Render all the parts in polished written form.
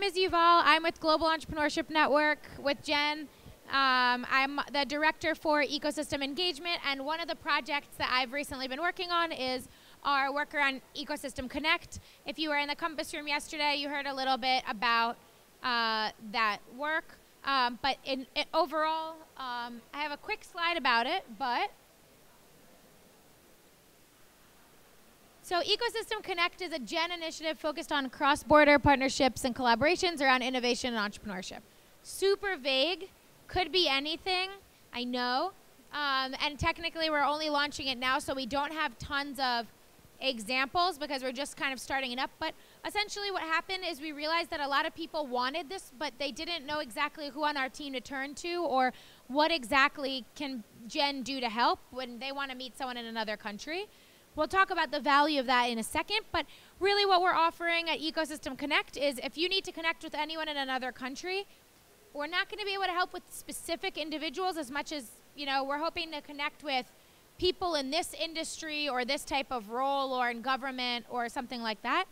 is Yuval. I'm with Global Entrepreneurship Network with Jen. I'm the director for ecosystem engagement, and one of the projects that I've recently been working on is our work around Ecosystem Connect. If you were in the Compass Room yesterday, you heard a little bit about that work. But overall, I have a quick slide about it, So Ecosystem Connect is a Gen initiative focused on cross-border partnerships and collaborations around innovation and entrepreneurship. Super vague, could be anything, I know. And technically we're only launching it now, so we don't have tons of examples because we're just kind of starting it up. But essentially what happened is we realized that a lot of people wanted this, but they didn't know exactly who on our team to turn to or what exactly can Gen do to help when they want to meet someone in another country. We'll talk about the value of that in a second, but really what we're offering at Ecosystem Connect is if you need to connect with anyone in another country, we're not going to be able to help with specific individuals as much as, you know, we're hoping to connect with people in this industry or this type of role or in government or something like that.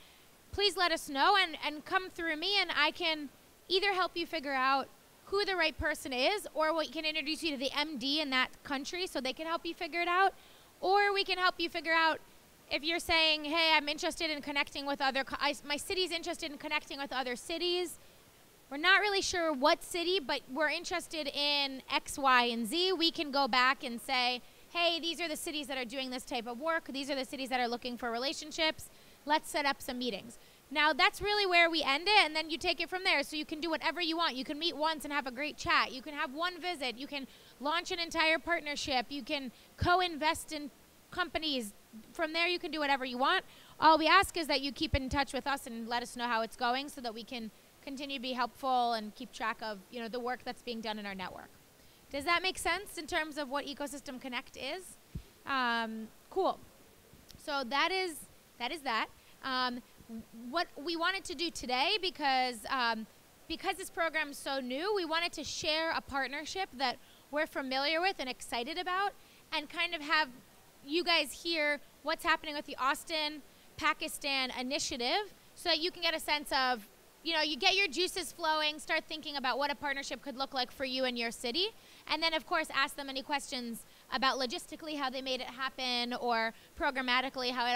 Please let us know and come through me, and I can either help you figure out who the right person is, or we can introduce you to the MD in that country so they can help you figure it out. Or we can help you figure out if you're saying, hey, I'm interested in connecting with my city's interested in connecting with other cities. We're not really sure what city, but we're interested in X, Y, and Z. We can go back and say, hey, these are the cities that are doing this type of work. These are the cities that are looking for relationships. Let's set up some meetings. Now, that's really where we end it, and then you take it from there. So you can do whatever you want. You can meet once and have a great chat. You can have one visit. You can launch an entire partnership. You can co-invest in companies. From there, you can do whatever you want. All we ask is that you keep in touch with us and let us know how it's going so that we can continue to be helpful and keep track of, you know, the work that's being done in our network. Does that make sense in terms of what Ecosystem Connect is? Cool. So that is that. What we wanted to do today, because this program is so new, we wanted to share a partnership that we're familiar with and excited about, and kind of have you guys hear what's happening with the Austin, Pakistan initiative, so that you can get a sense of, you know, you get your juices flowing, start thinking about what a partnership could look like for you and your city, and then of course ask them any questions about logistically how they made it happen, or programmatically how it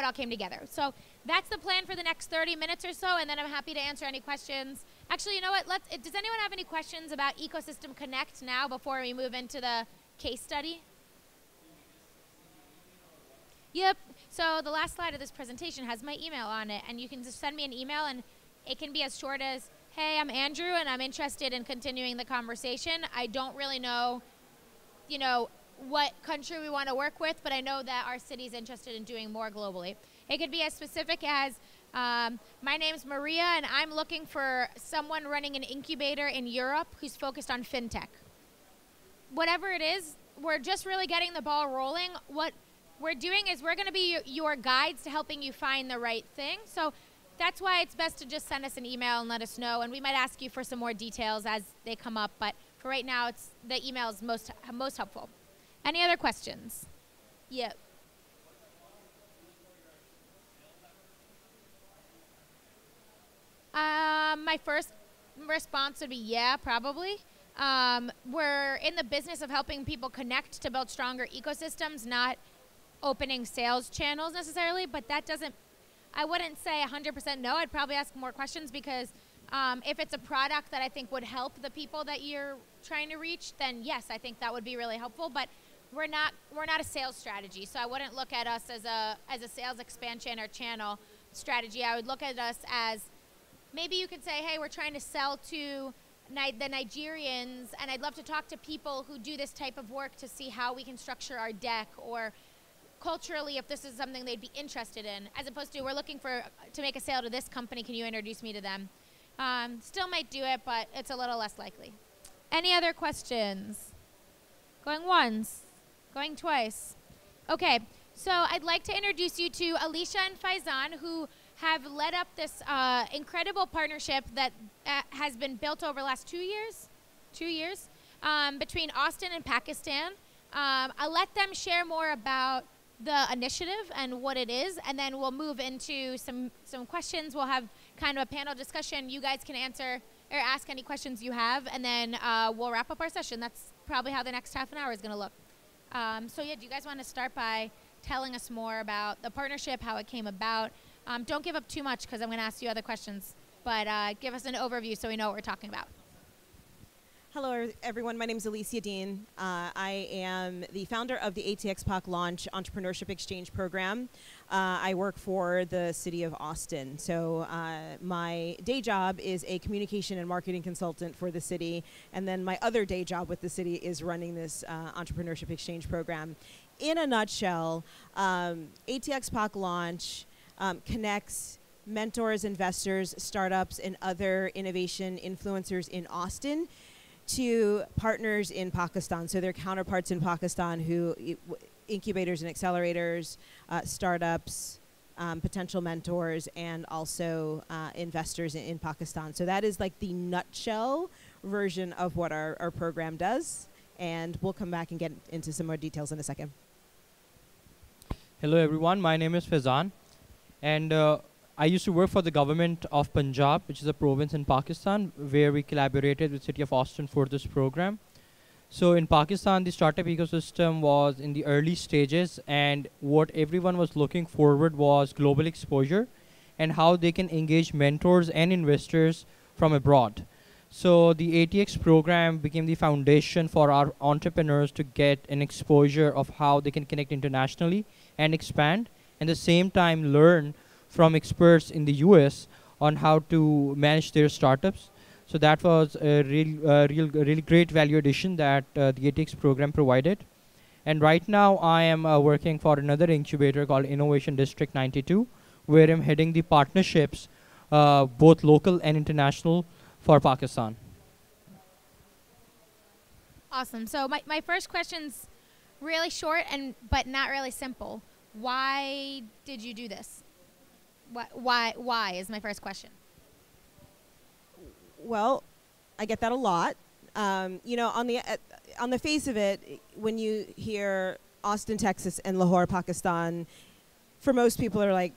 all came together. So that's the plan for the next 30 minutes or so, and then I'm happy to answer any questions. Actually, you know what? Does anyone have any questions about Ecosystem Connect now before we move into the case study? Yep. So the last slide of this presentation has my email on it, and you can just send me an email, and it can be as short as, hey, I'm Andrew, and I'm interested in continuing the conversation. I don't really know, you know, what country we want to work with, but I know that our city's interested in doing more globally. It could be as specific as, my name's Maria, and I'm looking for someone running an incubator in Europe who's focused on fintech. Whatever it is, we're just really getting the ball rolling. What we're doing is we're going to be your guides to helping you find the right thing. So that's why it's best to just send us an email and let us know, and we might ask you for some more details as they come up, but for right now, the email is most helpful. Any other questions? Yep. My first response would be yeah, probably. We're in the business of helping people connect to build stronger ecosystems, not opening sales channels necessarily, but that doesn't, I wouldn't say 100% no. I'd probably ask more questions because if it's a product that I think would help the people that you're trying to reach, then yes, I think that would be really helpful, but we're not a sales strategy, so I wouldn't look at us as a sales expansion or channel strategy. I would look at us as, maybe you could say, hey, we're trying to sell to the Nigerians, and I'd love to talk to people who do this type of work to see how we can structure our deck, or culturally if this is something they'd be interested in, as opposed to we're looking to make a sale to this company, can you introduce me to them? Still might do it, but it's a little less likely. Any other questions? Going once, going twice. Okay, so I'd like to introduce you to Alicia and Faizan, who have led up this incredible partnership that has been built over the last 2 years between Austin and Pakistan. I'll let them share more about the initiative and what it is, and then we'll move into some questions. We'll have kind of a panel discussion. You guys can answer or ask any questions you have, and then we'll wrap up our session. That's probably how the next half an hour is going to look. So yeah, do you guys want to start by telling us more about the partnership, how it came about? Don't give up too much because I'm going to ask you other questions, but give us an overview so we know what we're talking about. Hello, everyone. My name is Alicia Dean. I am the founder of the ATX+PAK Launch Entrepreneurship Exchange Program. I work for the city of Austin. So my day job is a communication and marketing consultant for the city. And then my other day job with the city is running this Entrepreneurship Exchange Program. In a nutshell, ATX+PAK Launch connects mentors, investors, startups, and other innovation influencers in Austin to partners in Pakistan. So their counterparts in Pakistan who incubators and accelerators, startups, potential mentors, and also investors in Pakistan. So that is like the nutshell version of what our program does. And we'll come back and get into some more details in a second. Hello everyone, my name is Faizan. And I used to work for the government of Punjab, which is a province in Pakistan, where we collaborated with City of Austin for this program. So in Pakistan, the startup ecosystem was in the early stages, and what everyone was looking forward was global exposure and how they can engage mentors and investors from abroad. So the ATX program became the foundation for our entrepreneurs to get an exposure of how they can connect internationally and expand, and at the same time learn from experts in the US on how to manage their startups. So that was a really great value addition that the ATX program provided. And right now I am working for another incubator called Innovation District 92, where I'm heading the partnerships, both local and international, for Pakistan. Awesome. So my first question's really short but not really simple. Why did you do this? Why is my first question. Well, I get that a lot. You know, on the face of it, when you hear Austin, Texas, and Lahore, Pakistan, for most people are like,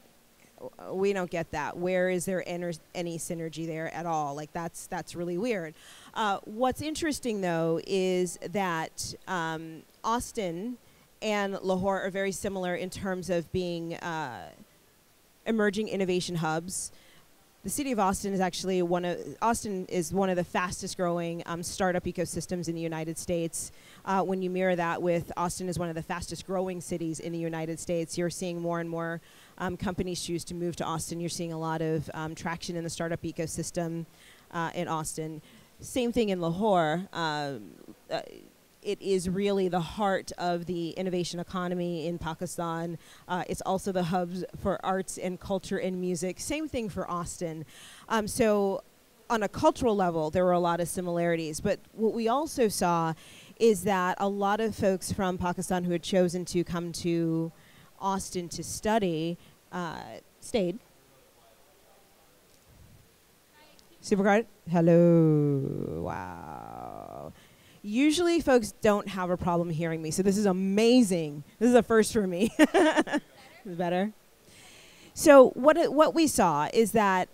we don't get that. Where is there any synergy there at all? Like that's really weird. What's interesting though is that Austin and Lahore are very similar in terms of being emerging innovation hubs. The city of Austin is actually one of the fastest growing startup ecosystems in the United States. When you mirror that with Austin is one of the fastest growing cities in the United States, you're seeing more and more companies choose to move to Austin. You're seeing a lot of traction in the startup ecosystem in Austin. Same thing in Lahore. It is really the heart of the innovation economy in Pakistan. It's also the hubs for arts and culture and music. Same thing for Austin. So on a cultural level, there were a lot of similarities. But what we also saw is that a lot of folks from Pakistan who had chosen to come to Austin to study stayed. Supercard? Hello. Wow. Usually folks don't have a problem hearing me, so this is amazing. This is a first for me. Better? So what we saw is that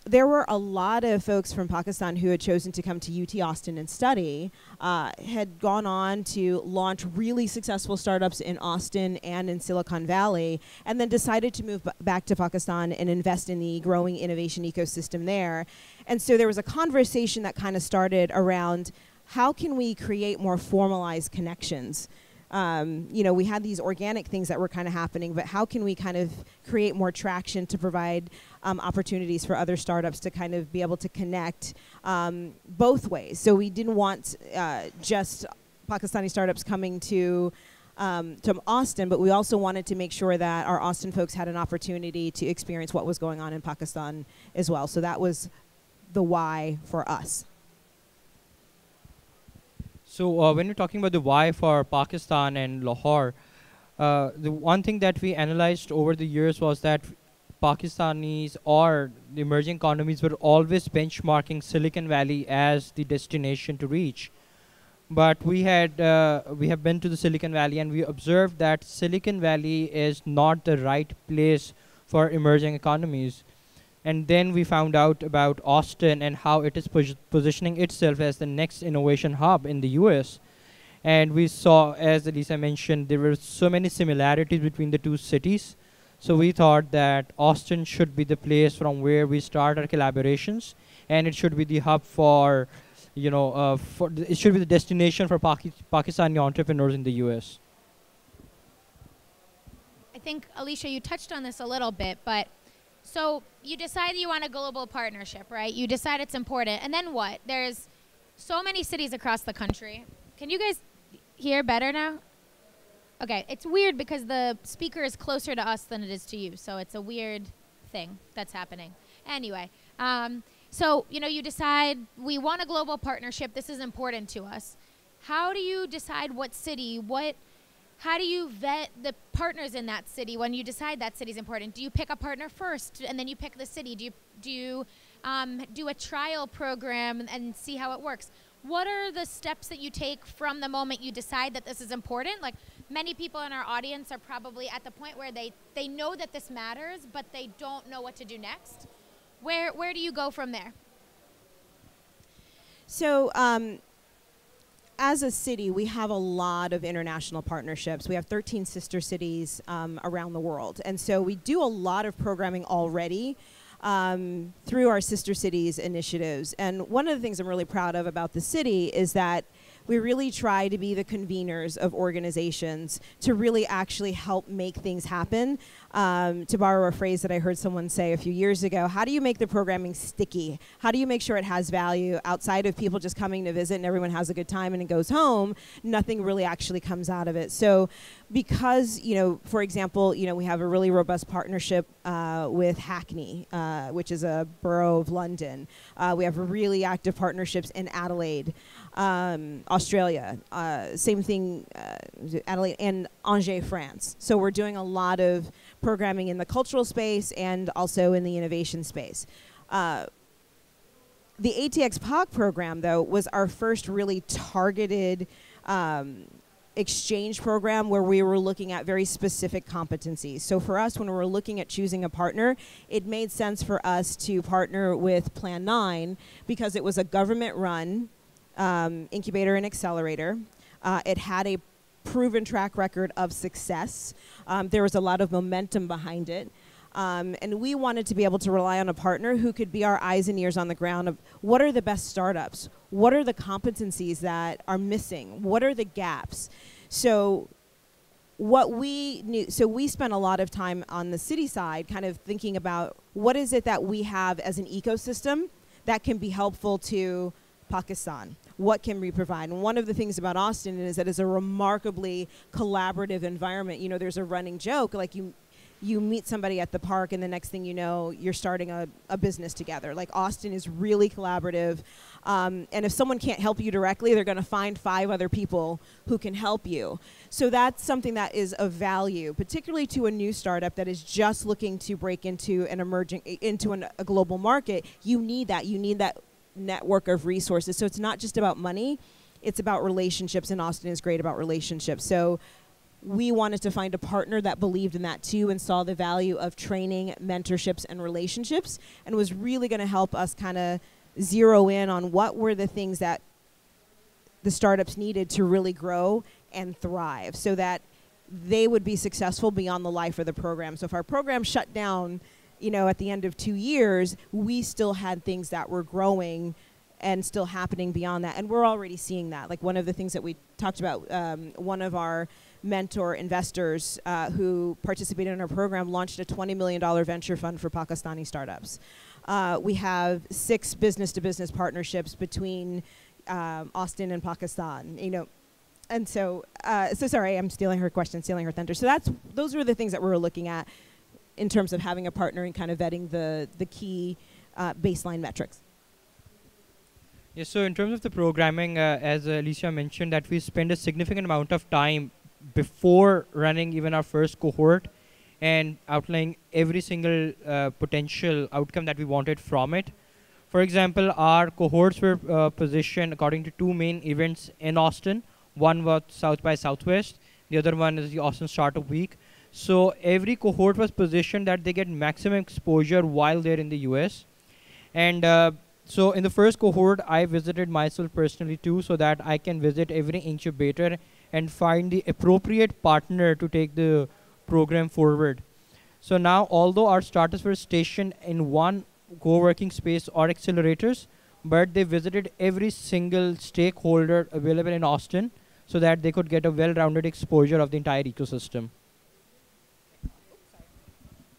there were a lot of folks from Pakistan who had chosen to come to UT Austin and study, had gone on to launch really successful startups in Austin and in Silicon Valley, and then decided to move back to Pakistan and invest in the growing innovation ecosystem there. And so there was a conversation that kind of started around how can we create more formalized connections? You know, we had these organic things that were kind of happening, but how can we kind of create more traction to provide opportunities for other startups to kind of be able to connect both ways? So we didn't want just Pakistani startups coming to Austin, but we also wanted to make sure that our Austin folks had an opportunity to experience what was going on in Pakistan as well. So that was the why for us. So when we're talking about the why for Pakistan and Lahore, the one thing that we analyzed over the years was that Pakistanis or the emerging economies were always benchmarking Silicon Valley as the destination to reach. But we have been to the Silicon Valley and we observed that Silicon Valley is not the right place for emerging economies. And then we found out about Austin and how it is positioning itself as the next innovation hub in the US. And we saw, as Elisa mentioned, there were so many similarities between the two cities. So we thought that Austin should be the place from where we start our collaborations, and it should be the hub for, it should be the destination for Pakistani entrepreneurs in the US. I think, Alicia, you touched on this a little bit, but so you decide you want a global partnership, right? You decide it's important. And then what? There's so many cities across the country. Can you guys hear better now? Okay, it's weird because the speaker is closer to us than it is to you, so it's a weird thing that's happening. Anyway, so, you decide we want a global partnership. This is important to us. How do you decide what city, how do you vet the partners in that city when you decide that city's important? Do you pick a partner first and then you pick the city? Do you do a trial program and see how it works? What are the steps that you take from the moment you decide that this is important? Like, many people in our audience are probably at the point where they know that this matters, but they don't know what to do next. Where do you go from there? So, as a city, we have a lot of international partnerships. We have 13 sister cities around the world. And so we do a lot of programming already through our sister cities initiatives. And one of the things I'm really proud of about the city is that we really try to be the conveners of organizations to really actually help make things happen. To borrow a phrase that I heard someone say a few years ago, how do you make the programming sticky? How do you make sure it has value outside of people just coming to visit and everyone has a good time and it goes home? Nothing really actually comes out of it. So because, for example, we have a really robust partnership with Hackney, which is a borough of London. We have really active partnerships in Adelaide, Australia. Same thing, Adelaide and Angers, France. So we're doing a lot of programming in the cultural space and also in the innovation space. The ATX program, though, was our first really targeted exchange program where we were looking at very specific competencies. So for us, when we were looking at choosing a partner, it made sense for us to partner with Plan 9 because it was a government-run incubator and accelerator. It had a proven track record of success. There was a lot of momentum behind it. And we wanted to be able to rely on a partner who could be our eyes and ears on the ground of what are the best startups? What are the competencies that are missing? What are the gaps? So what we knew, so we spent a lot of time on the city side kind of thinking about what is it that we have as an ecosystem that can be helpful to Pakistan. What can we provide? And one of the things about Austin is that it's a remarkably collaborative environment. There's a running joke, like you meet somebody at the park and the next thing you know, you're starting a business together. Like Austin is really collaborative. And if someone can't help you directly, they're going to find 5 other people who can help you. So that's something that is of value, particularly to a new startup that is just looking to break into a global market. You need that network of resources. So it's not just about money, it's about relationships, and Austin is great about relationships. So we wanted to find a partner that believed in that too and saw the value of training, mentorships, and relationships, and was really going to help us kind of zero in on what were the things that the startups needed to really grow and thrive so that they would be successful beyond the life of the program. So if our program shut down at the end of 2 years, we still had things that were growing and still happening beyond that. And we're already seeing that. Like one of the things that we talked about, one of our mentor investors who participated in our program launched a $20 million venture fund for Pakistani startups. We have 6 business-to-business partnerships between Austin and Pakistan, And so sorry, I'm stealing her question, stealing her thunder. So those were the things that we were looking at in terms of having a partner and kind of vetting the key baseline metrics. Yes, so in terms of the programming, as Alicia mentioned, that we spend a significant amount of time before running even our first cohort and outlining every single potential outcome that we wanted from it. For example, our cohorts were positioned according to 2 main events in Austin. One was South by Southwest. The other one is the Austin Startup Week. So every cohort was positioned that they get maximum exposure while they're in the US. And so in the first cohort, I visited myself personally too, so that I can visit every incubator and find the appropriate partner to take the program forward. So now, although our startups were stationed in one co-working space or accelerators, but they visited every single stakeholder available in Austin so that they could get a well-rounded exposure of the entire ecosystem.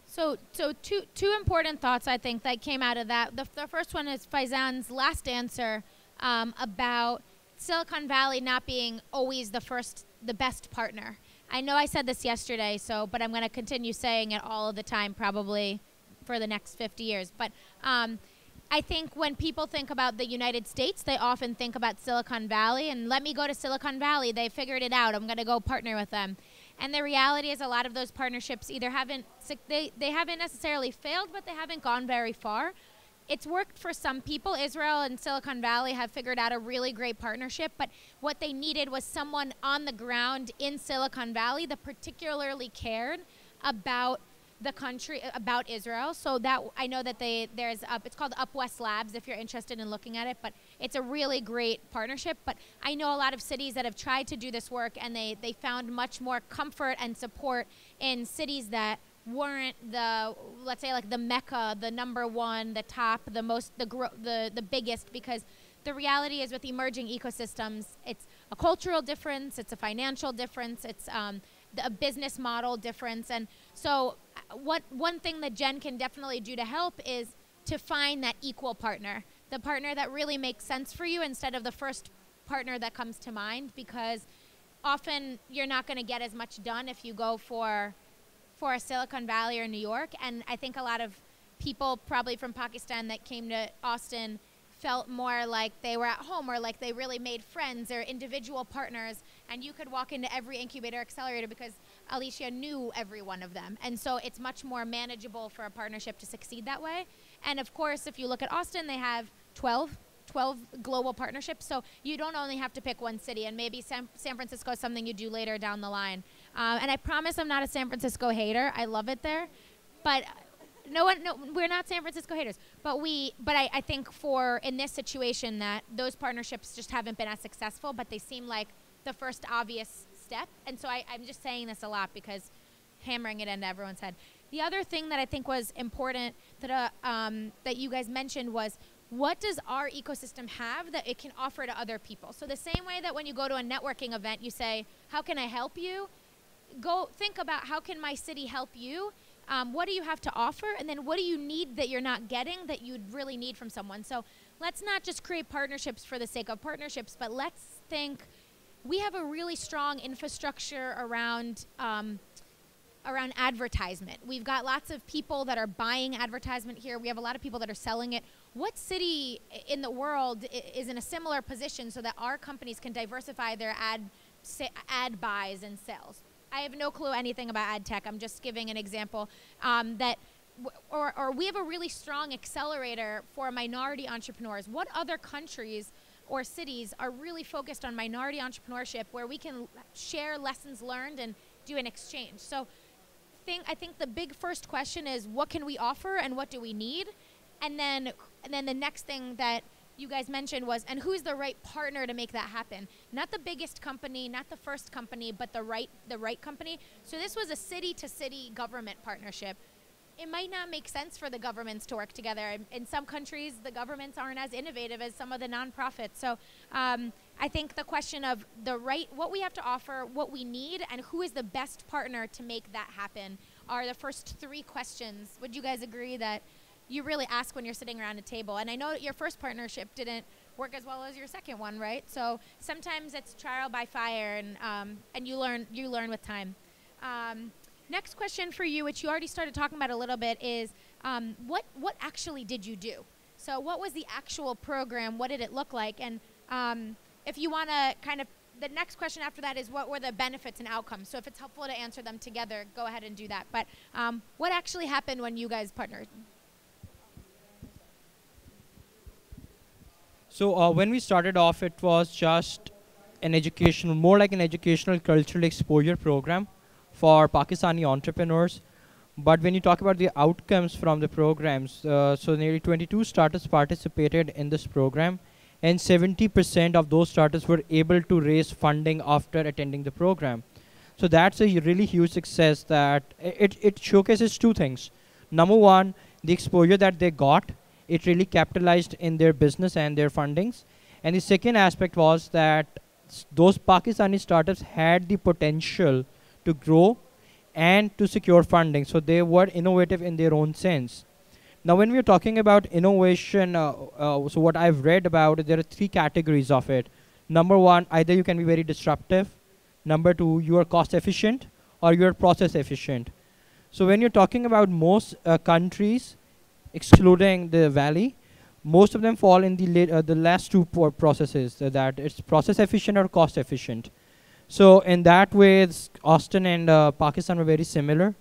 So two important thoughts, I think, that came out of that. The first one is Faizan's last answer about Silicon Valley not being always the best partner. I know I said this yesterday, but I'm going to continue saying it all of the time, probably for the next 50 years. But I think when people think about the United States, they often think about Silicon Valley, and let me go to Silicon Valley. They figured it out. I'm going to go partner with them. And the reality is a lot of those partnerships either haven't necessarily failed, but they haven't gone very far. It's worked for some people. Israel and Silicon Valley have figured out a really great partnership, but what they needed was someone on the ground in Silicon Valley that particularly cared about the country, about Israel. So that I know that it's called Up West Labs if you're interested in looking at it, but it's a really great partnership. But I know a lot of cities that have tried to do this work, and they found much more comfort and support in cities that weren't let's say like the Mecca, the number one, the top, the biggest, because the reality is with emerging ecosystems, it's a cultural difference, it's a financial difference, it's a business model difference. And so one thing that Jen can definitely do to help is to find that equal partner, the partner that really makes sense for you instead of the first partner that comes to mind, because often you're not going to get as much done if you go for a Silicon Valley or New York. And I think a lot of people probably from Pakistan that came to Austin felt more like they were at home, or like they really made friends or individual partners, and you could walk into every incubator accelerator because Alicia knew every one of them. And so it's much more manageable for a partnership to succeed that way. And of course, if you look at Austin, they have 12 global partnerships, so you don't only have to pick one city, and maybe San Francisco is something you do later down the line. And I promise I'm not a San Francisco hater. I love it there, but we're not San Francisco haters. But I think in this situation that those partnerships just haven't been as successful, but they seem like the first obvious step. And so I'm just saying this a lot because hammering it into everyone's head. The other thing that I think was important that you guys mentioned was, what does our ecosystem have that it can offer to other people? So the same way that when you go to a networking event, you say, how can I help you? Go think about, how can my city help you? What do you have to offer? And then what do you need that you're not getting that you'd really need from someone? So let's not just create partnerships for the sake of partnerships, but let's think we have a really strong infrastructure around advertisement. We've got lots of people that are buying advertisement here. We have a lot of people that are selling it. What city in the world is in a similar position so that our companies can diversify their ad buys and sales? I have no clue anything about ad tech. I'm just giving an example or we have a really strong accelerator for minority entrepreneurs. What other countries or cities are really focused on minority entrepreneurship where we can share lessons learned and do an exchange? So I think the big first question is, what can we offer and what do we need? And then the next thing that you guys mentioned was, and who's the right partner to make that happen? Not the biggest company, not the first company, but the right company. So this was a city-to-city government partnership. It might not make sense for the governments to work together. In some countries, the governments aren't as innovative as some of the nonprofits. So I think the question of what we have to offer, what we need, and who is the best partner to make that happen are the first three questions. Would you guys agree that you really ask when you're sitting around a table? And I know your first partnership didn't work as well as your second one, right? So sometimes it's trial by fire, and you learn with time. Next question for you, which you already started talking about a little bit, is what actually did you do? So what was the actual program? What did it look like? And if you want to the next question after that is, what were the benefits and outcomes? So if it's helpful to answer them together, go ahead and do that. But what actually happened when you guys partnered? So when we started off, it was just more like an educational cultural exposure program for Pakistani entrepreneurs. But when you talk about the outcomes from the programs, so nearly 22 startups participated in this program, and 70% of those startups were able to raise funding after attending the program. So that's a really huge success that it showcases two things. Number one, the exposure that they got, it really capitalized in their business and their fundings. And the second aspect was that those Pakistani startups had the potential to grow and to secure funding. So they were innovative in their own sense. Now, when we're talking about innovation, so what I've read about it, there are three categories of it. Number one, either you can be very disruptive. Number two, you are cost efficient, or you are process efficient. So when you're talking about most countries, excluding the Valley, most of them fall in the last two processes, that it's process efficient or cost efficient. So in that way, Austin and Pakistan were very similar.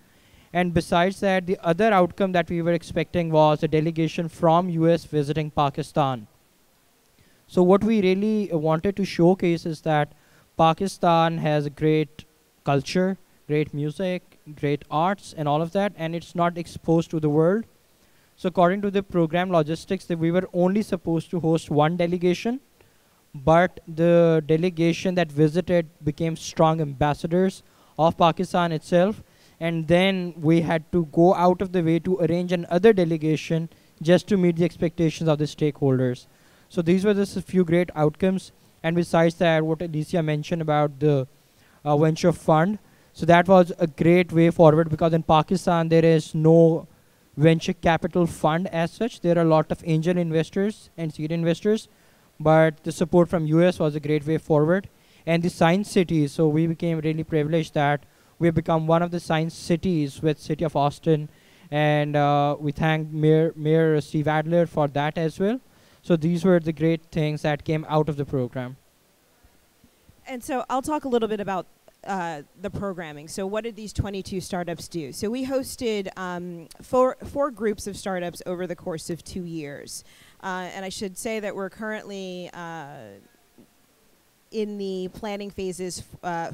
And besides that, the other outcome that we were expecting was a delegation from US visiting Pakistan. So what we really wanted to showcase is that Pakistan has a great culture, great music, great arts, and all of that, and it's not exposed to the world. So according to the program logistics, that we were only supposed to host one delegation, but the delegation that visited became strong ambassadors of Pakistan itself. And then we had to go out of the way to arrange another delegation just to meet the expectations of the stakeholders. So these were just a few great outcomes. And besides that, what Alicia mentioned about the venture fund, so that was a great way forward, because in Pakistan, there is no venture capital fund as such. There are a lot of angel investors and seed investors, but the support from US was a great way forward. And the science cities, so we became really privileged that we have become one of the science cities with City of Austin, and we thank Mayor Steve Adler for that as well. So these were the great things that came out of the program. And so I'll talk a little bit about the programming. So what did these 22 startups do? So we hosted four groups of startups over the course of 2 years. And I should say that we're currently in the planning phases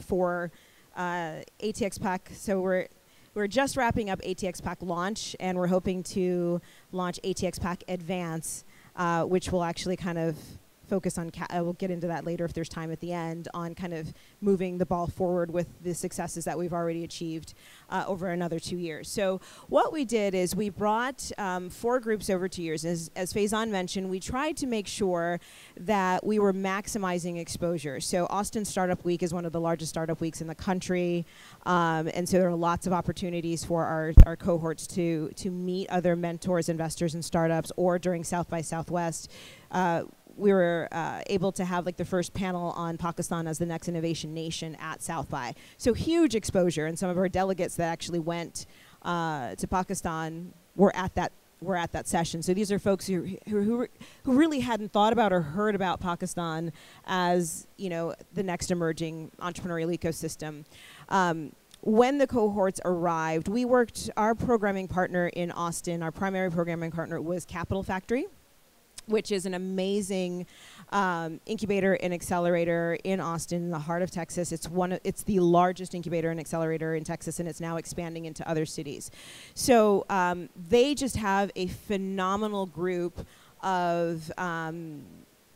for ATX+PAK. So we're just wrapping up ATX+PAK Launch, and we're hoping to launch ATX+PAK Advance, which will actually kind of focus on, we'll get into that later if there's time at the end, on kind of moving the ball forward with the successes that we've already achieved over another 2 years. So what we did is we brought 4 groups over 2 years. As Faizan mentioned, we tried to make sure that we were maximizing exposure. So Austin Startup Week is one of the largest startup weeks in the country, and so there are lots of opportunities for our cohorts to meet other mentors, investors, and startups, or during South by Southwest. We were able to have like the first panel on Pakistan as the next innovation nation at South by. So huge exposure, and some of our delegates that actually went to Pakistan were at that session. So these are folks who really hadn't thought about or heard about Pakistan as, you know, the next emerging entrepreneurial ecosystem. When the cohorts arrived, we worked, our programming partner in Austin, our primary programming partner was Capital Factory, which is an amazing incubator and accelerator in Austin, in the heart of Texas. It's the largest incubator and accelerator in Texas, and it's now expanding into other cities. So they just have a phenomenal group of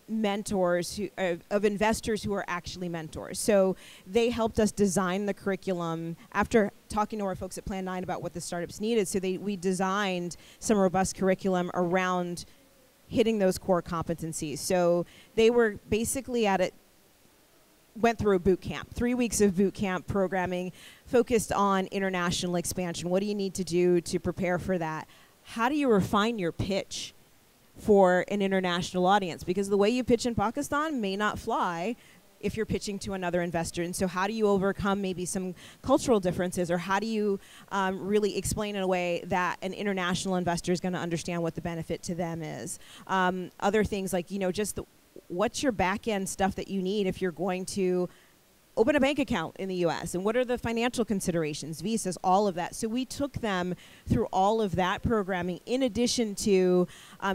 mentors, of investors who are actually mentors. So they helped us design the curriculum after talking to our folks at Plan 9 about what the startups needed. So we designed some robust curriculum around hitting those core competencies. So they were basically went through a boot camp, 3 weeks of boot camp programming focused on international expansion. What do you need to do to prepare for that? How do you refine your pitch for an international audience? Because the way you pitch in Pakistan may not fly if you're pitching to another investor. And so how do you overcome maybe some cultural differences, or how do you really explain in a way that an international investor is going to understand what the benefit to them is? Other things like, you know, just what's your back end stuff that you need if you're going to open a bank account in the US, and what are the financial considerations, visas, all of that. So we took them through all of that programming, in addition to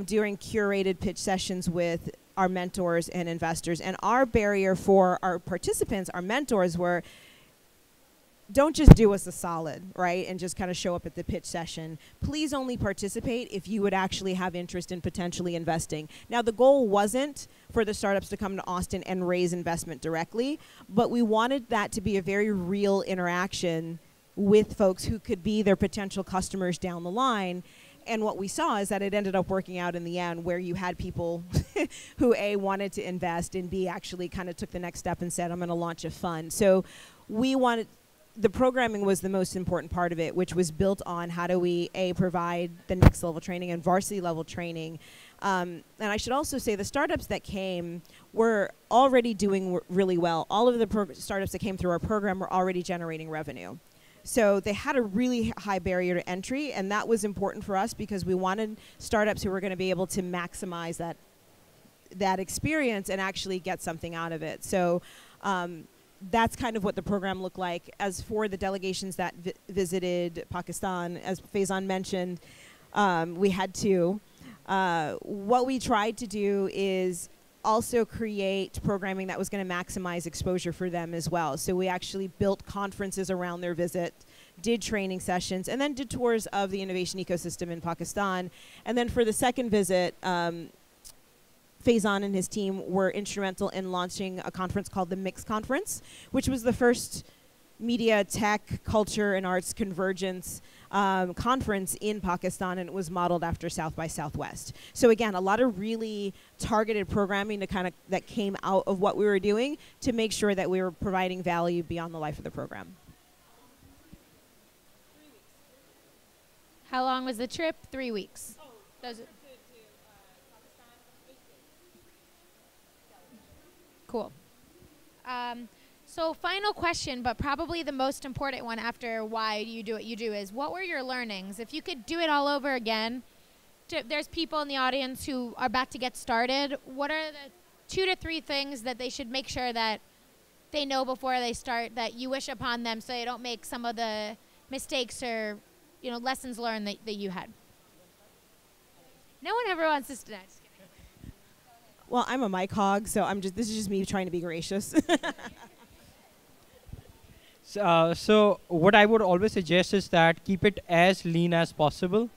doing curated pitch sessions with our mentors and investors. And our barrier for our participants, our mentors, were don't just do us a solid, right, and just kind of show up at the pitch session. Please only participate if you would actually have interest in potentially investing. Now, the goal wasn't for the startups to come to Austin and raise investment directly, but we wanted that to be a very real interaction with folks who could be their potential customers down the line. And what we saw is that it ended up working out in the end, where you had people who A, wanted to invest, and B, actually kind of took the next step and said, I'm going to launch a fund. So we wanted, the programming was the most important part of it, which was built on how do we, A, provide the next level training and varsity level training. And I should also say the startups that came were already doing really well. All of the startups that came through our program were already generating revenue. So they had a really high barrier to entry, and that was important for us because we wanted startups who were going to be able to maximize that experience and actually get something out of it. So that's kind of what the program looked like. As for the delegations that visited Pakistan, as Faizan mentioned, we had two. What we tried to do is also create programming that was going to maximize exposure for them as well. So we actually built conferences around their visit, did training sessions, and then did tours of the innovation ecosystem in Pakistan. And then for the second visit, Faizan and his team were instrumental in launching a conference called the Mix Conference, which was the first media, tech, culture, and arts convergence conference in Pakistan, and it was modeled after South by Southwest. So again, a lot of really targeted programming to kind of that came out of what we were doing to make sure that we were providing value beyond the life of the program. How long was the trip? 3 weeks. Oh, Those to Pakistan, 8 days. Cool. So final question, but probably the most important one after why you do what you do, is what were your learnings? If you could do it all over again, there's people in the audience who are about to get started. What are the 2 to 3 things that they should make sure that they know before they start, that you wish upon them so they don't make some of the mistakes or lessons learned that you had? No one ever wants to stand. Well, I'm a mic hog, so this is just me trying to be gracious. So what I would always suggest is that keep it as lean as possible.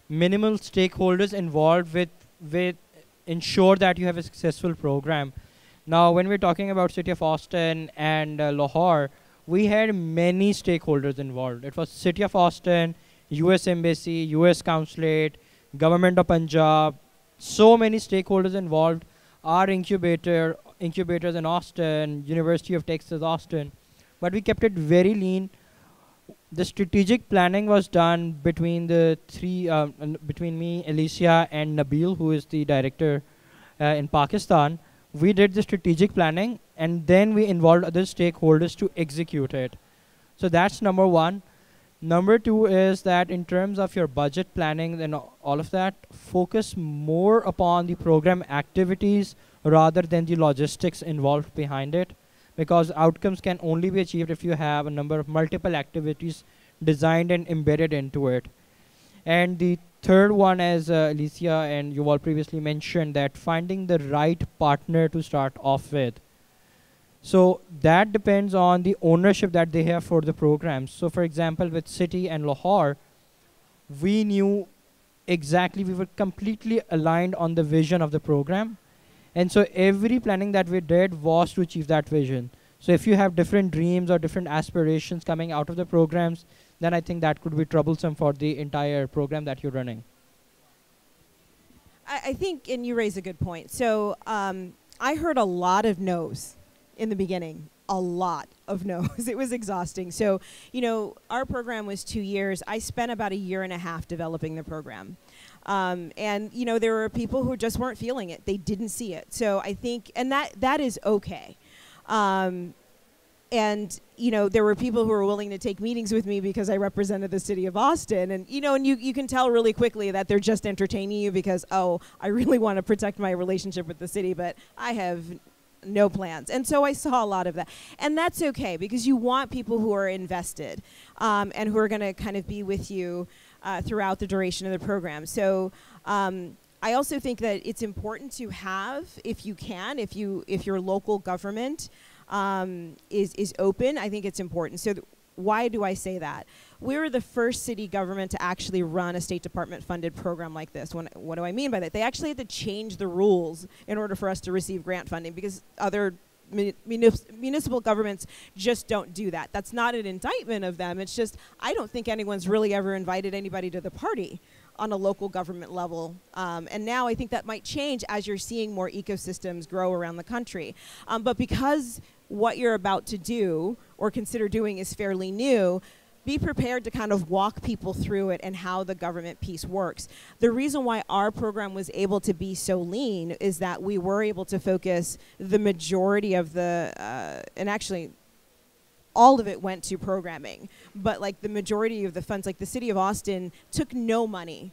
Minimal stakeholders involved with ensure that you have a successful program. Now, when we're talking about City of Austin and Lahore, we had many stakeholders involved. It was City of Austin, US Embassy, US Consulate, Government of Punjab, so many stakeholders involved. Our incubators in Austin, University of Texas, Austin. But we kept it very lean. The strategic planning was done between the three, between me, Alicia, and Nabil, who is the director in Pakistan. We did the strategic planning, and then we involved other stakeholders to execute it. So that's number one. Number two is that in terms of your budget planning and all of that, focus more upon the program activities rather than the logistics involved behind it, because outcomes can only be achieved if you have a number of multiple activities designed and embedded into it. And the third one, as Alicia and you all previously mentioned, that finding the right partner to start off with. So that depends on the ownership that they have for the programs. So for example, with City and Lahore, we knew exactly, we were completely aligned on the vision of the program. And so every planning that we did was to achieve that vision. So if you have different dreams or different aspirations coming out of the programs, then I think that could be troublesome for the entire program that you're running. I think, and you raise a good point. So I heard a lot of no's in the beginning, a lot of no's. It was exhausting. So, our program was 2 years. I spent about 1.5 years developing the program. And, there were people who just weren't feeling it. They didn't see it. So I think, and that is okay. And, there were people who were willing to take meetings with me because I represented the city of Austin. And, and you can tell really quickly that they're just entertaining you because, oh, I really want to protect my relationship with the city, but I have no plans. And so I saw a lot of that. And that's okay, because you want people who are invested and who are going to kind of be with you throughout the duration of the program. So I also think that it's important to have, if you can, if your local government is open, I think it's important. So why do I say that? We were the first city government to actually run a State Department funded program like this. What do I mean by that? They actually had to change the rules in order for us to receive grant funding, because other municipal governments just don't do that. That's not an indictment of them. It's just, I don't think anyone's really ever invited anybody to the party on a local government level. And now I think that might change as you're seeing more ecosystems grow around the country. But because what you're about to do or consider doing is fairly new, be prepared to kind of walk people through it and how the government piece works. The reason why our program was able to be so lean is that we were able to focus the majority of the, and actually all of it went to programming, but like the majority of the funds, like the city of Austin took no money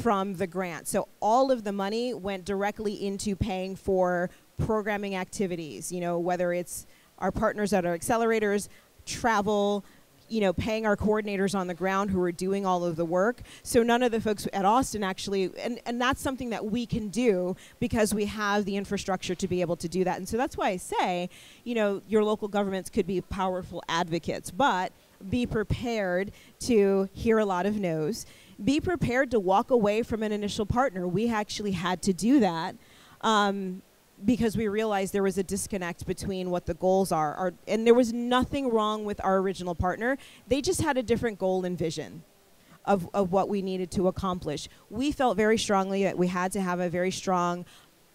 from the grant. So all of the money went directly into paying for programming activities, you know, whether it's our partners at our accelerators, travel, you know, paying our coordinators on the ground who are doing all of the work. So none of the folks at Austin actually, and that's something that we can do because we have the infrastructure to be able to do that. And so that's why I say, you know, your local governments could be powerful advocates, but be prepared to hear a lot of no's. Be prepared to walk away from an initial partner. We actually had to do that. Because we realized there was a disconnect between what the goals are. And there was nothing wrong with our original partner. They just had a different goal and vision of what we needed to accomplish. We felt very strongly that we had to have a very strong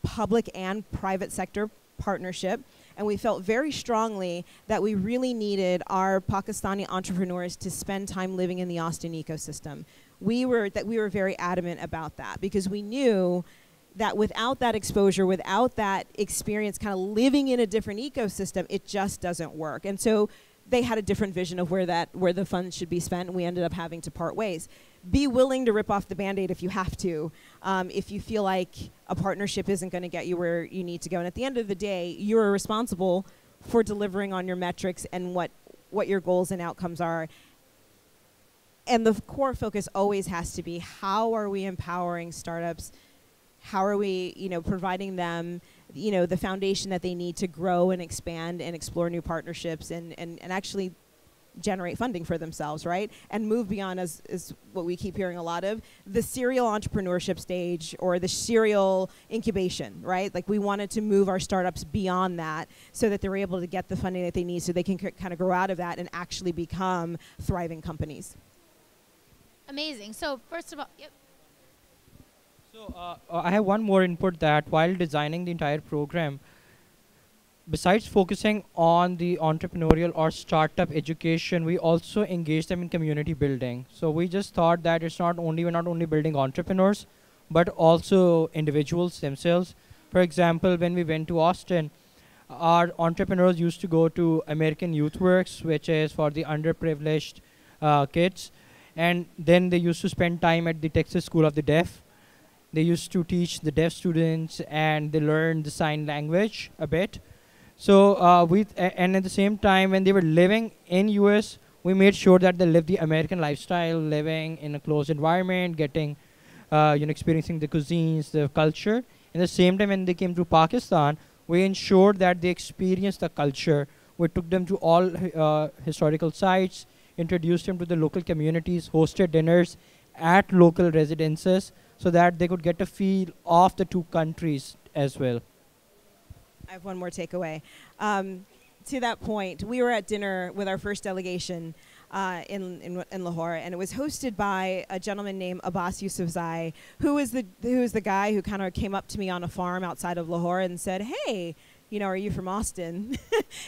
public and private sector partnership. And we felt very strongly that we really needed our Pakistani entrepreneurs to spend time living in the Austin ecosystem. We were very adamant about that because we knew that without that exposure, without that experience kind of living in a different ecosystem, it just doesn't work. And so they had a different vision of where the funds should be spent, and we ended up having to part ways. Be willing to rip off the Band-Aid if you have to, if you feel like a partnership isn't going to get you where you need to go. And at the end of the day, you're responsible for delivering on your metrics and what your goals and outcomes are. And the core focus always has to be, how are we empowering startups? How are we, you know, providing them, you know, the foundation that they need to grow and expand and explore new partnerships and actually generate funding for themselves, right? And move beyond, is what we keep hearing a lot of, the serial entrepreneurship stage or the serial incubation, right? Like we wanted to move our startups beyond that so that they're able to get the funding that they need so they can kind of grow out of that and actually become thriving companies. Amazing. So first of all, yep. So I have one more input, that while designing the entire program, besides focusing on the entrepreneurial or startup education, we also engage them in community building. So we just thought that we're not only building entrepreneurs, but also individuals themselves. For example, when we went to Austin, our entrepreneurs used to go to American Youth Works, which is for the underprivileged kids. And then they used to spend time at the Texas School of the Deaf. They used to teach the deaf students, and they learned the sign language a bit. So and at the same time, when they were living in US, we made sure that they lived the American lifestyle, living in a closed environment, getting, experiencing the cuisines, the culture. At the same time, when they came to Pakistan, we ensured that they experienced the culture. We took them to all historical sites, introduced them to the local communities, hosted dinners at local residences, so that they could get a feel of the two countries as well. I have one more takeaway. To that point, we were at dinner with our first delegation in Lahore, and it was hosted by a gentleman named Abbas Yusufzai, who was the guy who kind of came up to me on a farm outside of Lahore and said, "Hey, are you from Austin?"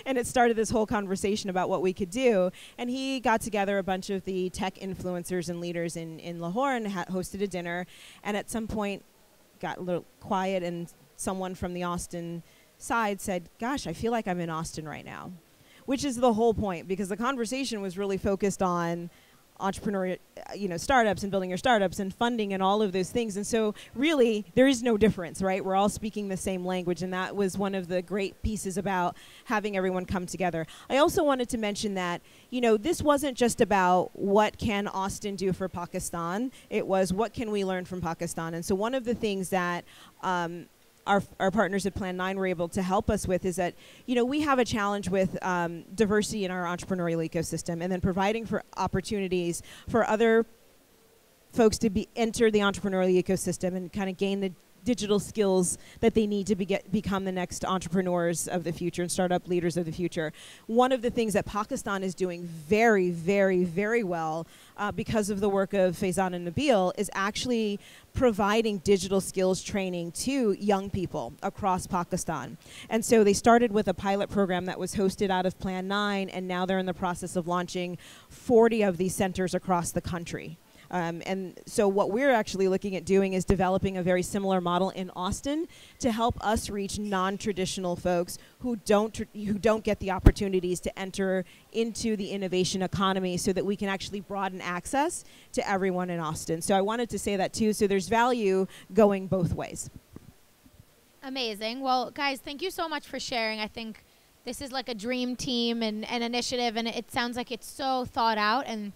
And it started this whole conversation about what we could do. And he got together a bunch of the tech influencers and leaders in Lahore and hosted a dinner. And at some point got a little quiet, and someone from the Austin side said, "Gosh, I feel like I'm in Austin right now," which is the whole point, because the conversation was really focused on entrepreneur, startups and building your startups and funding and all of those things. And so really there is no difference, right? We're all speaking the same language, and that was one of the great pieces about having everyone come together. I also wanted to mention that, this wasn't just about what can Austin do for Pakistan. It was what can we learn from Pakistan. And so one of the things that our partners at Plan 9 were able to help us with is that, we have a challenge with diversity in our entrepreneurial ecosystem, and then providing for opportunities for other folks to enter the entrepreneurial ecosystem and kind of gain the digital skills that they need to become the next entrepreneurs of the future and startup leaders of the future. One of the things that Pakistan is doing very, very, very well because of the work of Faizan and Nabil is actually providing digital skills training to young people across Pakistan. And so they started with a pilot program that was hosted out of Plan 9, and now they're in the process of launching 40 of these centers across the country. And so what we're actually looking at doing is developing a very similar model in Austin to help us reach non-traditional folks who don't get the opportunities to enter into the innovation economy, so that we can actually broaden access to everyone in Austin. So I wanted to say that too. So there's value going both ways. Amazing. Well, guys, thank you so much for sharing. I think this is like a dream team and initiative, and it sounds like it's so thought out. And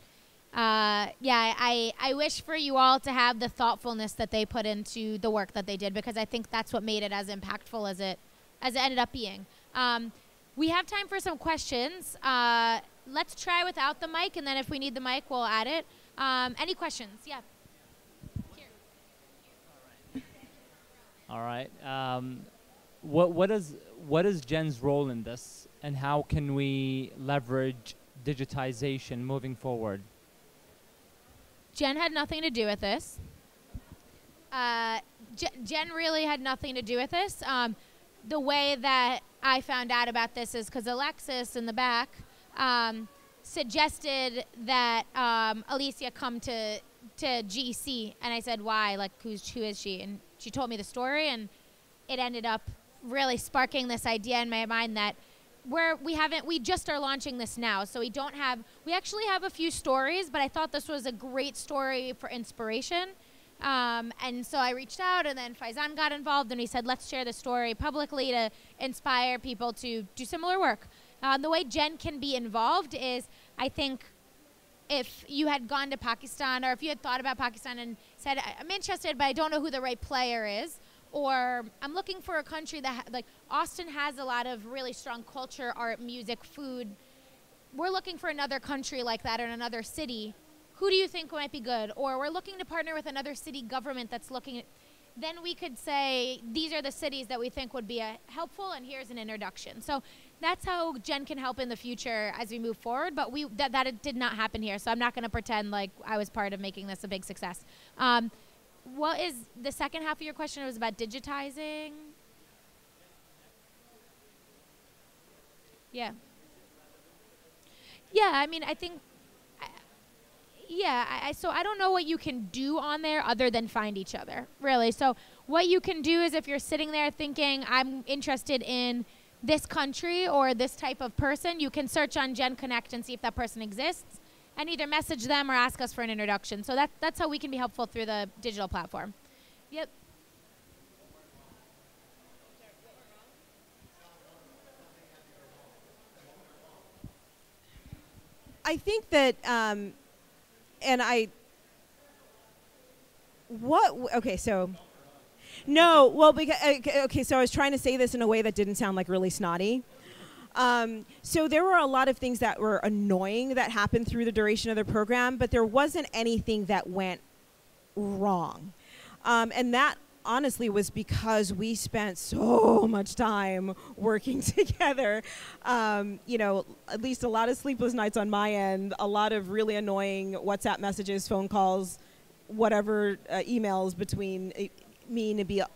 I wish for you all to have the thoughtfulness that they put into the work that they did, because I think that's what made it as impactful as it ended up being. We have time for some questions. Let's try without the mic, and then if we need the mic, we'll add it. Any questions? Yeah. Here. All right. What is Jen's role in this, and how can we leverage digitization moving forward? Jen had nothing to do with this. Jen really had nothing to do with this. The way that I found out about this is because Alexis in the back suggested that Alicia come to GC, and I said, why? Like, who is she? And she told me the story, and it ended up really sparking this idea in my mind that we just are launching this now, so we actually have a few stories, but I thought this was a great story for inspiration. And so I reached out, and then Faizan got involved, and he said, let's share the story publicly to inspire people to do similar work. The way Jen can be involved is, I think, if you had gone to Pakistan, or if you had thought about Pakistan and said, I'm interested, but I don't know who the right player is, or I'm looking for a country that, like, Austin has a lot of really strong culture, art, music, food. We're looking for another country like that in another city. Who do you think might be good? Or we're looking to partner with another city government that's looking at, then we could say, these are the cities that we think would be helpful, and here's an introduction. So that's how Jen can help in the future as we move forward, but that it did not happen here, so I'm not gonna pretend like I was part of making this a big success. What is the second half of your question? It was about digitizing. Yeah. Yeah, I mean, I think, so I don't know what you can do on there other than find each other, really. So what you can do is, if you're sitting there thinking, I'm interested in this country or this type of person, you can search on Gen Connect and see if that person exists, and either message them or ask us for an introduction. So that's how we can be helpful through the digital platform. Yep. I think that, okay, so, no, well, because, okay, so I was trying to say this in a way that didn't sound like really snotty. So there were a lot of things that were annoying that happened through the duration of the program, but there wasn't anything that went wrong. And that honestly was because we spent so much time working together. You know, at least a lot of sleepless nights on my end, a lot of really annoying WhatsApp messages, phone calls, whatever, emails between me, Nabil,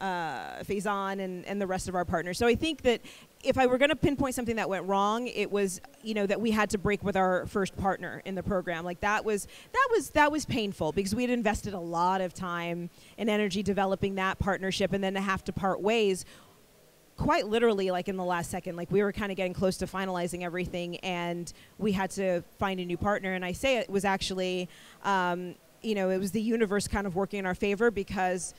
Faizan, and the rest of our partners. So I think that if I were going to pinpoint something that went wrong, it was, you know, that we had to break with our first partner in the program. Like that was painful, because we had invested a lot of time and energy developing that partnership, and then to have to part ways quite literally, like in the last second. Like we were kind of getting close to finalizing everything, and we had to find a new partner. And I say it was actually, you know, it was the universe kind of working in our favor, because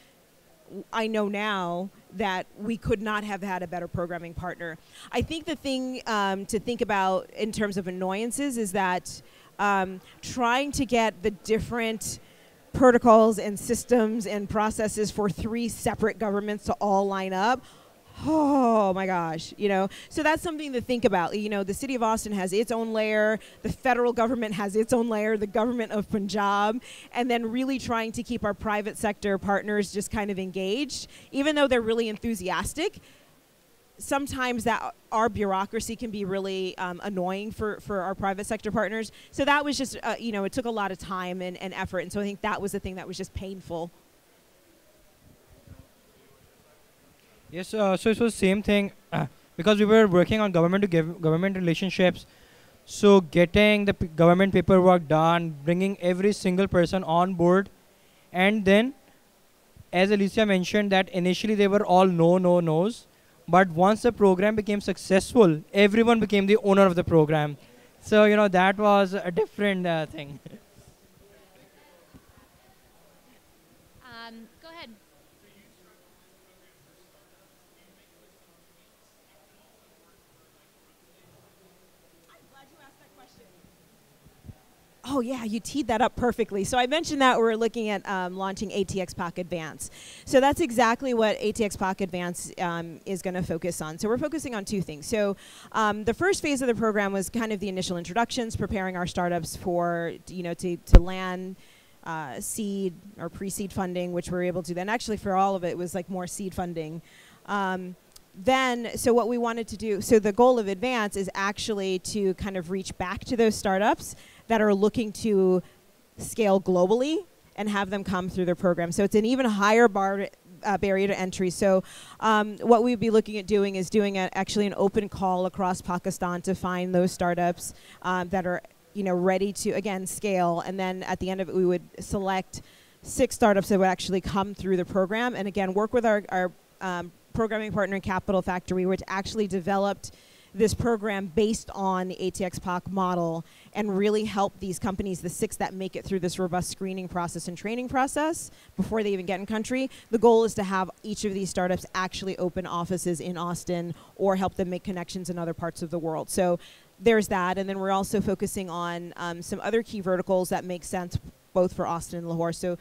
I know now that we could not have had a better programming partner. I think the thing to think about in terms of annoyances is that trying to get the different protocols and systems and processes for 3 separate governments to all line up. Oh my gosh, So that's something to think about. The city of Austin has its own layer, the federal government has its own layer, the government of Punjab, and then really trying to keep our private sector partners just kind of engaged, even though they're really enthusiastic. Sometimes that our bureaucracy can be really annoying for our private sector partners. So that was just, it took a lot of time and effort. And so I think that was the thing that was just painful. Yes, so it was the same thing because we were working on government relationships. So getting the government paperwork done, bringing every single person on board. And then, as Alicia mentioned, that initially they were all no's. But once the program became successful, everyone became the owner of the program. So, that was a different thing. Go ahead. Oh yeah, you teed that up perfectly. So I mentioned that we're looking at launching ATX+PAK Advance. So that's exactly what ATX+PAK Advance is going to focus on. So we're focusing on 2 things. So the first phase of the program was kind of the initial introductions, preparing our startups for, to land seed or pre-seed funding, which we're able to. Then actually for all of it was like more seed funding. So what we wanted to do, so the goal of Advance is actually to kind of reach back to those startups that are looking to scale globally and have them come through their program. So it's an even higher barrier to entry. So what we'd be looking at doing is doing actually an open call across Pakistan to find those startups that are ready to, again, scale. And then at the end of it, we would select 6 startups that would actually come through the program. And again, work with our programming partner Capital Factory, which actually developed this program based on the ATX+PAK model and really help these companies, the 6 that make it through this robust screening process and training process before they even get in country. The goal is to have each of these startups actually open offices in Austin or help them make connections in other parts of the world. So there's that. And then we're also focusing on some other key verticals that make sense both for Austin and Lahore. So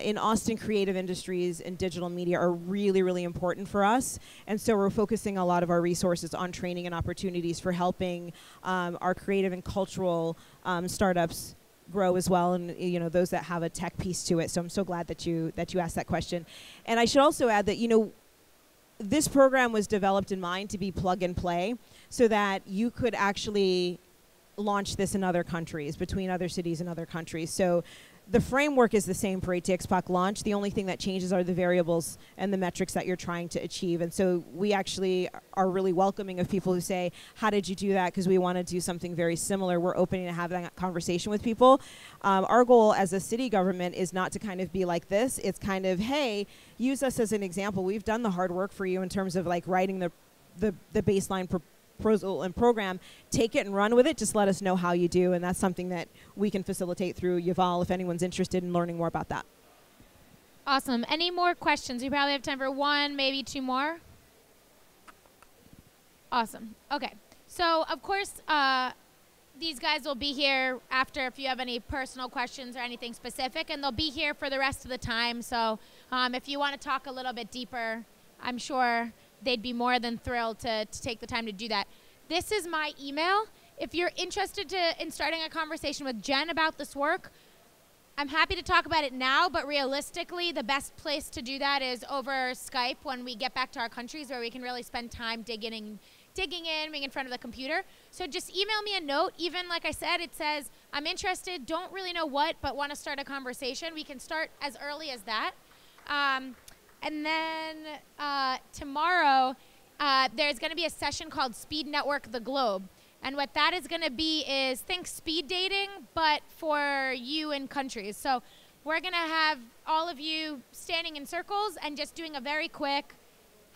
in Austin, creative industries and digital media are really, really important for us. And so we're focusing a lot of our resources on training and opportunities for helping our creative and cultural startups grow as well, and those that have a tech piece to it. So I'm so glad that you asked that question. And I should also add that this program was developed in mind to be plug and play, so that you could actually launch this in other countries, between other cities and other countries. So the framework is the same for ATX+PAK Launch. The only thing that changes are the variables and the metrics that you're trying to achieve. And so we actually are really welcoming of people who say, how did you do that? Because we want to do something very similar. We're open to having that conversation with people. Our goal as a city government is not to kind of be like this. It's kind of, hey, use us as an example. We've done the hard work for you in terms of like writing the baseline proposal and program. Take it and run with it. Just let us know how you do, and that's something that we can facilitate through Yuval if anyone's interested in learning more about that. Awesome. Any more questions? We probably have time for 1, maybe 2 more. Awesome. Okay. So, of course, these guys will be here after if you have any personal questions or anything specific, and they'll be here for the rest of the time. So if you want to talk a little bit deeper, I'm sure they'd be more than thrilled to take the time to do that. This is my email. If you're interested in starting a conversation with Jen about this work, I'm happy to talk about it now, but realistically, the best place to do that is over Skype when we get back to our countries, where we can really spend time digging in, being in front of the computer. So just email me a note. Even like I said, it says, I'm interested, don't really know what, but want to start a conversation. We can start as early as that. And then tomorrow, there's going to be a session called Speed Network the Globe. And what that is going to be is, think speed dating, but for you in countries. So we're going to have all of you standing in circles and just doing a very quick,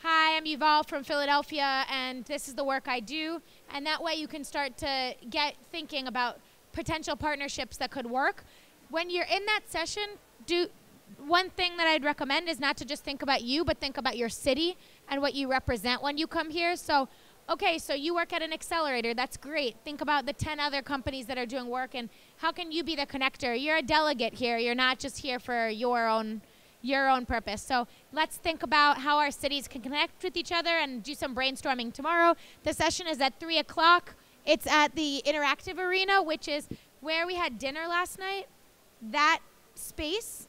hi, I'm Yuval from Philadelphia, and this is the work I do. And that way you can start to get thinking about potential partnerships that could work. When you're in that session, one thing that I'd recommend is not to just think about you, but think about your city and what you represent when you come here. So okay, so you work at an accelerator. That's great. Think about the 10 other companies that are doing work, and how can you be the connector? You're a delegate here. You're not just here for your own purpose. So let's think about how our cities can connect with each other and do some brainstorming tomorrow. The session is at 3 o'clock. It's at the Interactive Arena, which is where we had dinner last night. That space,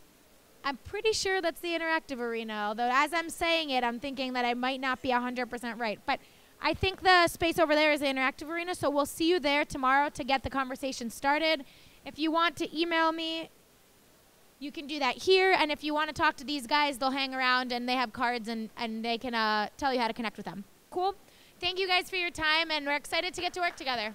I'm pretty sure that's the Interactive Arena, although as I'm saying it, I'm thinking that I might not be 100% right. But I think the space over there is the Interactive Arena, so we'll see you there tomorrow to get the conversation started. If you want to email me, you can do that here. And if you want to talk to these guys, they'll hang around and they have cards and they can tell you how to connect with them. Cool? Thank you guys for your time, and we're excited to get to work together.